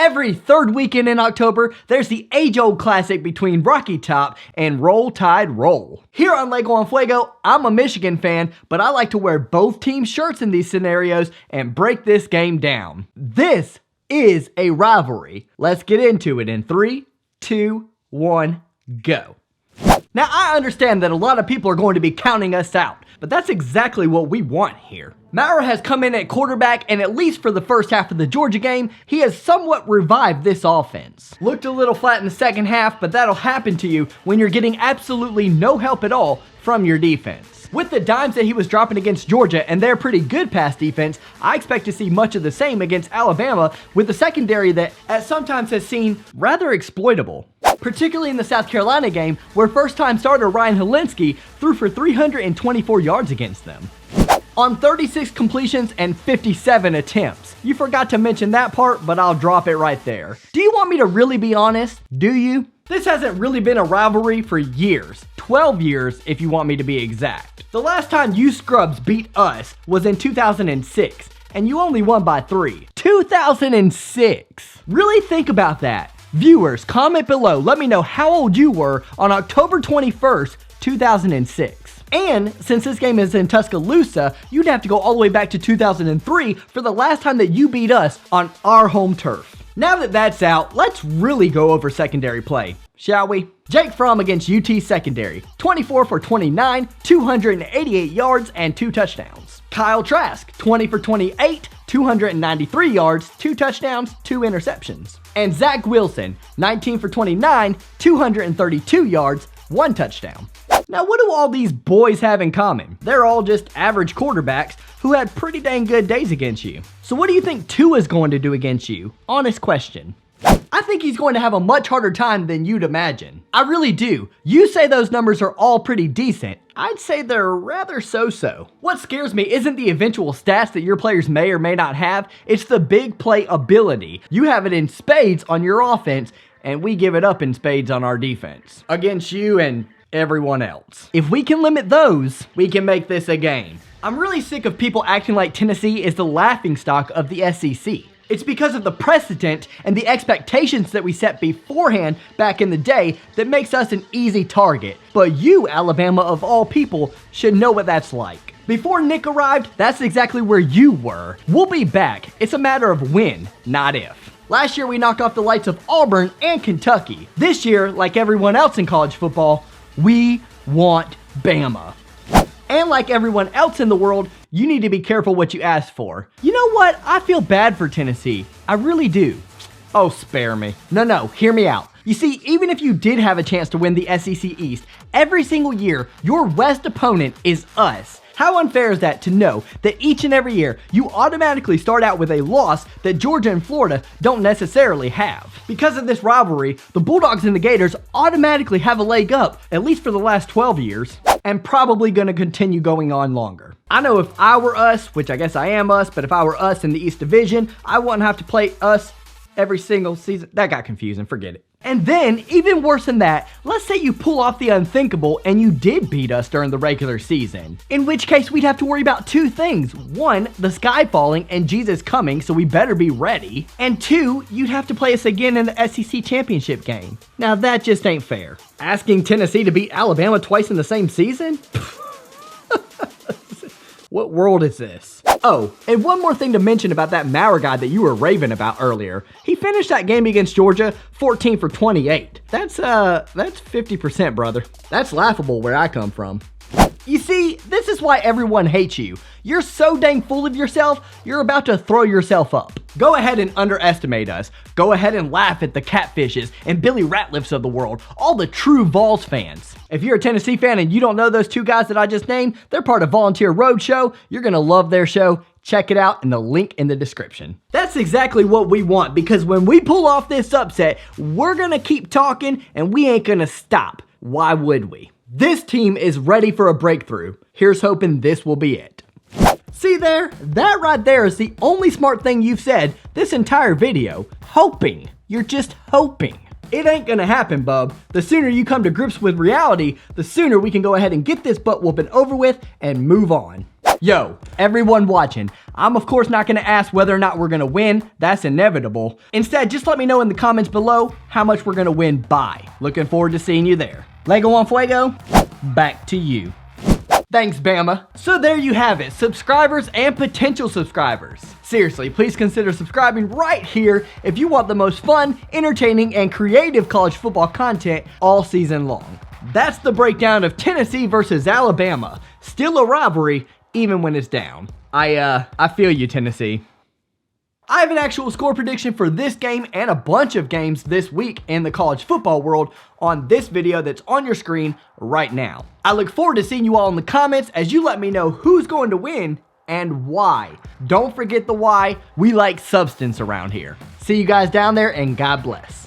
Every third weekend in October, there's the age-old classic between Rocky Top and Roll Tide Roll. Here on Lego on Fuego, I'm a Michigan fan, but I like to wear both team shirts in these scenarios and break this game down. This is a rivalry. Let's get into it in 3, 2, 1, go. Now, I understand that a lot of people are going to be counting us out, but that's exactly what we want here. Maurer has come in at quarterback, and at least for the first half of the Georgia game, he has somewhat revived this offense. Looked a little flat in the second half, but that'll happen to you when you're getting absolutely no help at all from your defense. With the dimes that he was dropping against Georgia and their pretty good pass defense, I expect to see much of the same against Alabama with a secondary that at sometimes has seemed rather exploitable. Particularly in the South Carolina game, where first-time starter Ryan Hilinski threw for 324 yards against them. On 36 completions and 57 attempts. You forgot to mention that part, but I'll drop it right there. Do you want me to really be honest? Do you? This hasn't really been a rivalry for years. 12 years, if you want me to be exact. The last time you scrubs beat us was in 2006, and you only won by 3. 2006! Really think about that. Viewers, comment below. Let me know how old you were on October 21st, 2006. And since this game is in Tuscaloosa, you'd have to go all the way back to 2003 for the last time that you beat us on our home turf. Now that that's out, let's really go over secondary play, shall we? Jake Fromm against UT secondary, 24 for 29, 288 yards and 2 touchdowns. Kyle Trask, 20 for 28, 293 yards, 2 touchdowns, 2 interceptions. And Zach Wilson, 19 for 29, 232 yards, 1 touchdown. Now, what do all these boys have in common? They're all just average quarterbacks who had pretty dang good days against you. So what do you think Tua's going to do against you? Honest question. I think he's going to have a much harder time than you'd imagine. I really do. You say those numbers are all pretty decent. I'd say they're rather so-so. What scares me isn't the eventual stats that your players may or may not have, it's the big play ability. You have it in spades on your offense, and we give it up in spades on our defense. Against you and everyone else. If we can limit those, we can make this a game. I'm really sick of people acting like Tennessee is the laughingstock of the SEC. It's because of the precedent and the expectations that we set beforehand back in the day that makes us an easy target. But you, Alabama of all people, should know what that's like. Before Nick arrived, that's exactly where you were. We'll be back. It's a matter of when, not if. Last year we knocked off the lights of Auburn and Kentucky. This year, like everyone else in college football, we want Bama. And like everyone else in the world, you need to be careful what you ask for. You know what? I feel bad for Tennessee. I really do. Oh, spare me. No, hear me out. You see, even if you did have a chance to win the SEC East, every single year, your West opponent is us. How unfair is that to know that each and every year, you automatically start out with a loss that Georgia and Florida don't necessarily have? Because of this rivalry, the Bulldogs and the Gators automatically have a leg up, at least for the last 12 years, and probably going to continue going on longer. I know if I were us, which I guess I am us, but if I were us in the East Division, I wouldn't have to play us every single season. That got confusing, forget it. And then, even worse than that, let's say you pull off the unthinkable and you did beat us during the regular season. In which case, we'd have to worry about 2 things. 1, the sky falling and Jesus coming, so we better be ready. And 2, you'd have to play us again in the SEC championship game. Now that just ain't fair. Asking Tennessee to beat Alabama twice in the same season? What world is this? Oh, and one more thing to mention about that Maurer guy that you were raving about earlier. He finished that game against Georgia 14 for 28. That's 50%, brother. That's laughable where I come from. You see, this is why everyone hates you. You're so dang full of yourself, you're about to throw yourself up. Go ahead and underestimate us. Go ahead and laugh at the Catfishes and Billy Ratliffs of the world, all the true Vols fans. If you're a Tennessee fan and you don't know those 2 guys that I just named, they're part of Volunteer Roadshow. You're gonna love their show. Check it out in the link in the description. That's exactly what we want, because when we pull off this upset, we're gonna keep talking and we ain't gonna stop. Why would we? This team is ready for a breakthrough. Here's hoping this will be it. See there? That right there is the only smart thing you've said this entire video. Hoping. You're just hoping. It ain't gonna happen, bub. The sooner you come to grips with reality, the sooner we can go ahead and get this butt whooping over with and move on. Yo, everyone watching, I'm of course not going to ask whether or not we're going to win. That's inevitable. Instead, just let me know in the comments below how much we're going to win by. Looking forward to seeing you there. Lego on Fuego, back to you. Thanks, Bama. So there you have it, subscribers and potential subscribers. Seriously, please consider subscribing right here if you want the most fun, entertaining, and creative college football content all season long. That's the breakdown of Tennessee versus Alabama. Still a rivalry, even when it's down. I feel you, Tennessee. I have an actual score prediction for this game and a bunch of games this week in the college football world on this video that's on your screen right now. I look forward to seeing you all in the comments as you let me know who's going to win and why. Don't forget the why. We like substance around here. See you guys down there and God bless.